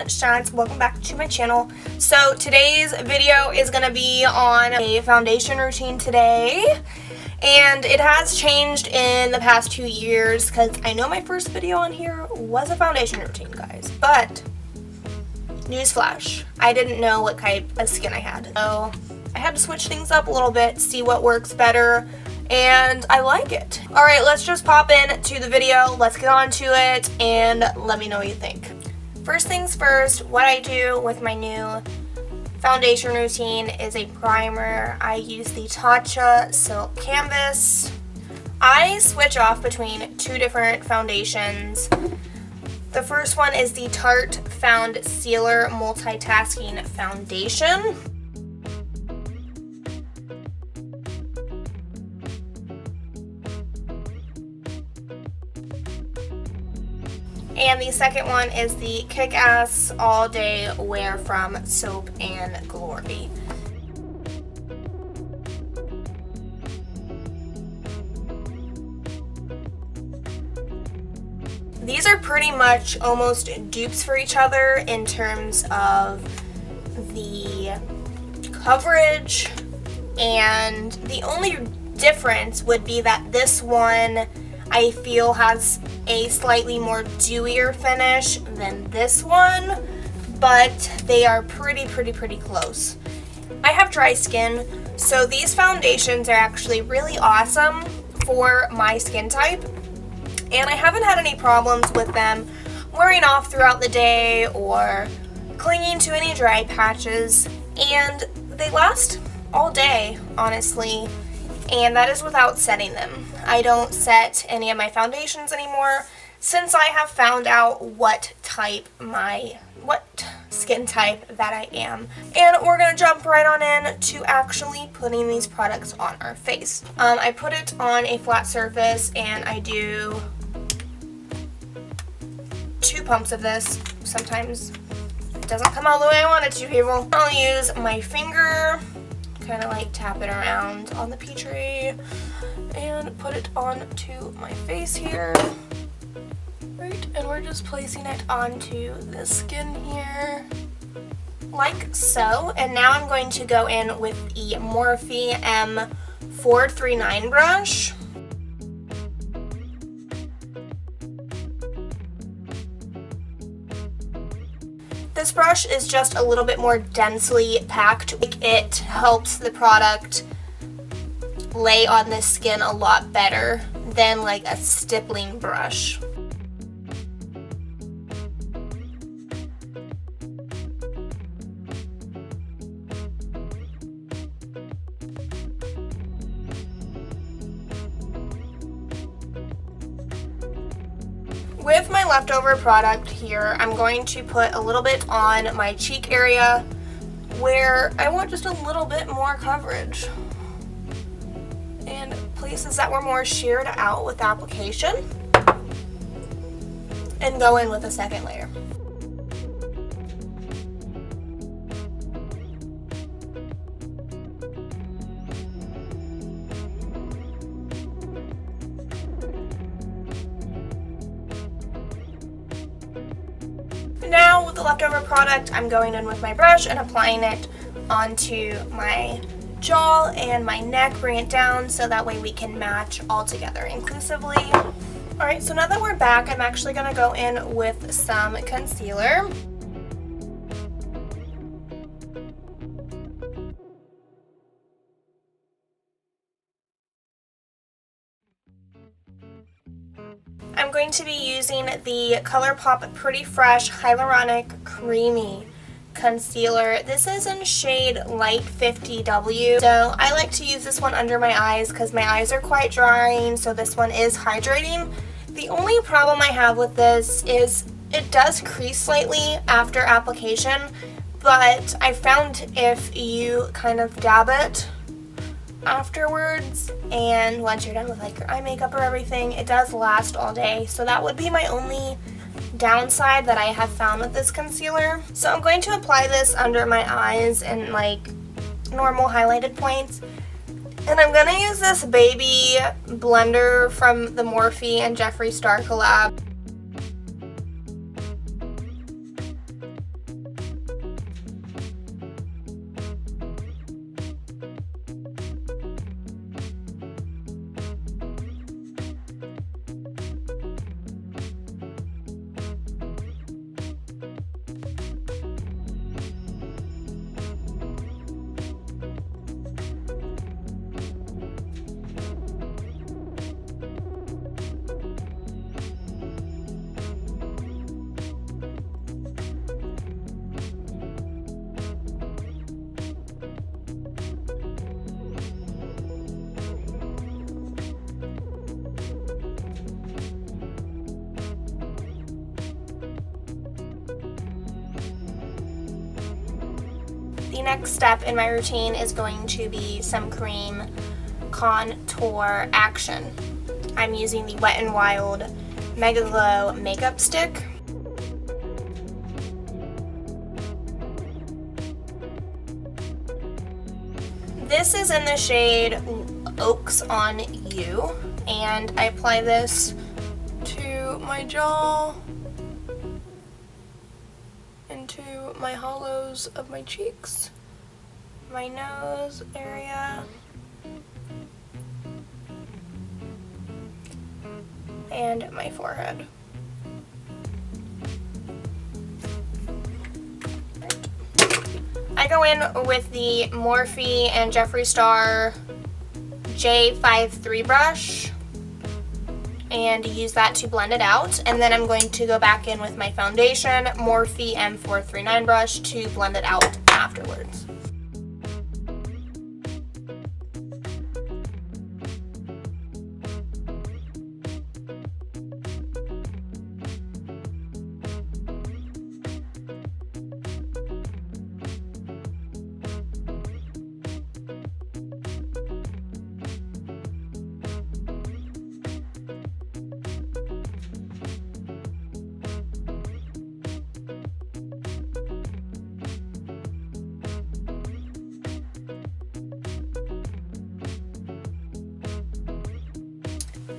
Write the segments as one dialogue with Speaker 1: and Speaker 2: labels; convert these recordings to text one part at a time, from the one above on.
Speaker 1: Shines, welcome back to my channel. So today's video is going to be on a foundation routine today, and it has changed in the past 2 years because I know my first video on here was a foundation routine, guys, but newsflash, I didn't know what type of skin I had, so I had to switch things up a little bit, see what works better, and I like it. Alright, let's just pop in to the video, let's get on to it, and let me know what you think. First things first, what I do with my new foundation routine is a primer. I use the Tatcha Silk Canvas. I switch off between two different foundations. The first one is the Tarte Founcealer Multitasking Foundation. And the second one is the Kick-Ass All Day Wear from Soap and Glory. These are pretty much almost dupes for each other in terms of the coverage, and the only difference would be that this one I feel has a slightly more dewier finish than this one, but they are pretty close. I have dry skin, so these foundations are actually really awesome for my skin type, and I haven't had any problems with them wearing off throughout the day or clinging to any dry patches, and they last all day, honestly. And that is without setting them. I don't set any of my foundations anymore since I have found out what skin type that I am. And we're gonna jump right on in to actually putting these products on our face. I put it on a flat surface and I do 2 pumps of this. Sometimes it doesn't come out the way I want it to, people. I'll use my finger, kind of like tap it around on the Peachtree and put it onto my face here. Right, and we're just placing it onto the skin here, like so. And now I'm going to go in with the Morphe M439 brush. This brush is just a little bit more densely packed. It helps the product lay on the skin a lot better than like a stippling brush. With my leftover product here, I'm going to put a little bit on my cheek area where I want just a little bit more coverage, and places that were more sheared out with application, and go in with a second layer. Now with the leftover product, I'm going in with my brush and applying it onto my jaw and my neck, bring it down so that way we can match all together inclusively. Alright, so now that we're back, I'm actually going to go in with some concealer. I'm going to be using the Colourpop Pretty Fresh Hyaluronic Creamy Concealer. This is in shade Light 50W. So I like to use this one under my eyes because my eyes are quite drying, so this one is hydrating. The only problem I have with this is it does crease slightly after application, but I found if you kind of dab it afterwards and once you're done with like your eye makeup or everything, it does last all day. So that would be my only downside that I have found with this concealer. So I'm going to apply this under my eyes in like normal highlighted points, and I'm gonna use this baby blender from the Morphe and Jeffree Star collab. the next step in my routine is going to be some cream contour action. I'm using the Wet n Wild Mega Glow makeup stick. This is in the shade Oaks on You, and I apply this to my jaw, into my hollows of my cheeks, my nose area, and my forehead. I go in with the Morphe and Jeffree Star J53 brush and use that to blend it out, and then I'm going to go back in with my foundation Morphe M439 brush to blend it out afterwards.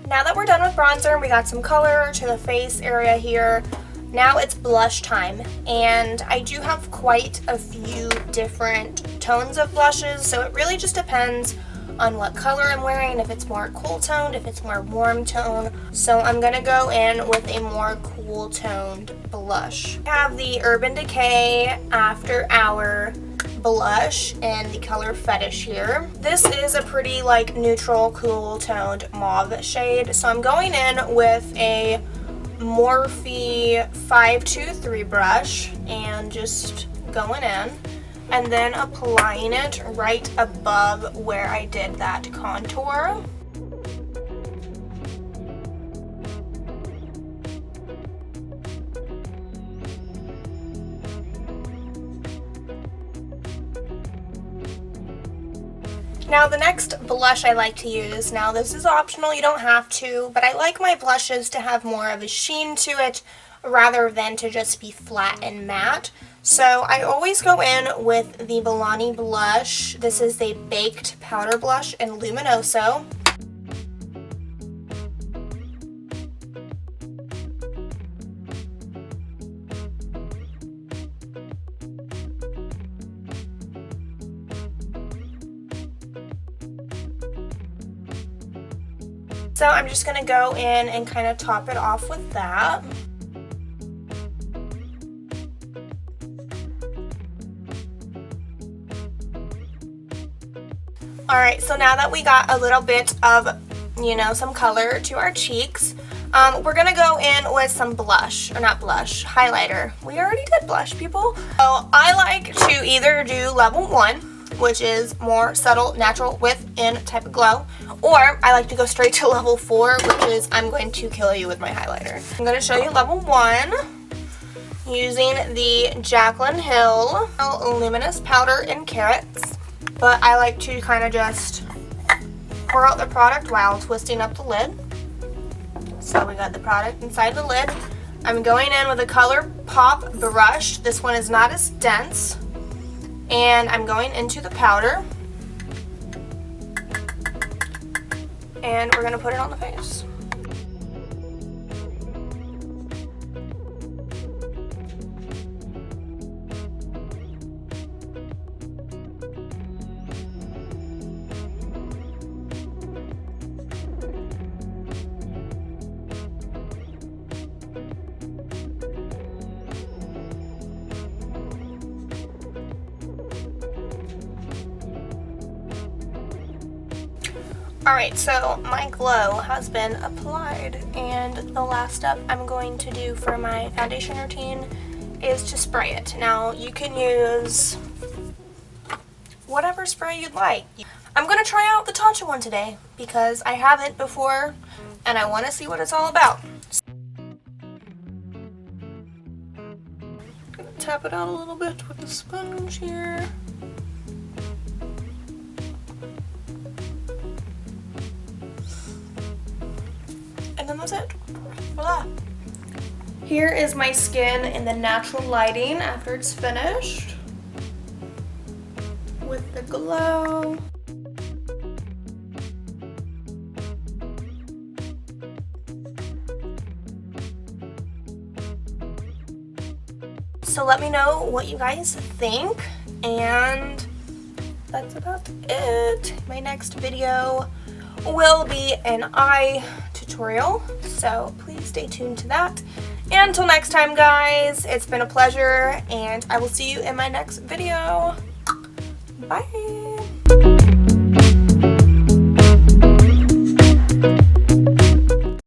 Speaker 1: Now that we're done with bronzer and we got some color to the face area here, now it's blush time, and I do have quite a few different tones of blushes, so it really just depends on what color I'm wearing, if it's more cool toned, if it's more warm tone. So I'm gonna go in with a more cool toned blush. I have the Urban Decay After Hour blush in the color Fetish here. This is a pretty like neutral, cool toned mauve shade, so I'm going in with a Morphe 523 brush and just going in and then applying it right above where I did that contour. Now the next blush I like to use, now this is optional, you don't have to, but I like my blushes to have more of a sheen to it rather than to just be flat and matte. So I always go in with the Milani blush. This is the Baked Powder Blush in Luminoso. So I'm just going to go in and kind of top it off with that. Alright, so now that we got a little bit of, you know, some color to our cheeks, we're going to go in with some blush, or not blush, highlighter. We already did blush, people. So I like to either do level 1, which is more subtle, natural, with-in type of glow, or I like to go straight to level 4, which is I'm going to kill you with my highlighter. I'm going to show you level 1 using the Jaclyn Hill Luminous Powder in Carrots, but I like to kind of just pour out the product while twisting up the lid. So we got the product inside the lid. I'm going in with a Colourpop brush. This one is not as dense. And I'm going into the powder, and we're going to put it on the face. Alright, so my glow has been applied, and the last step I'm going to do for my foundation routine is to spray it. Now, you can use whatever spray you'd like. I'm going to try out the Tatcha one today because I haven't before and I want to see what it's all about. I'm going to tap it out a little bit with the sponge here. and then that's it. Voila. Here is my skin in the natural lighting after it's finished with the glow. So let me know what you guys think, and that's about it. My next video will be an eye tutorial, so please stay tuned to that. And until next time, guys, it's been a pleasure, and I will see you in my next video. Bye!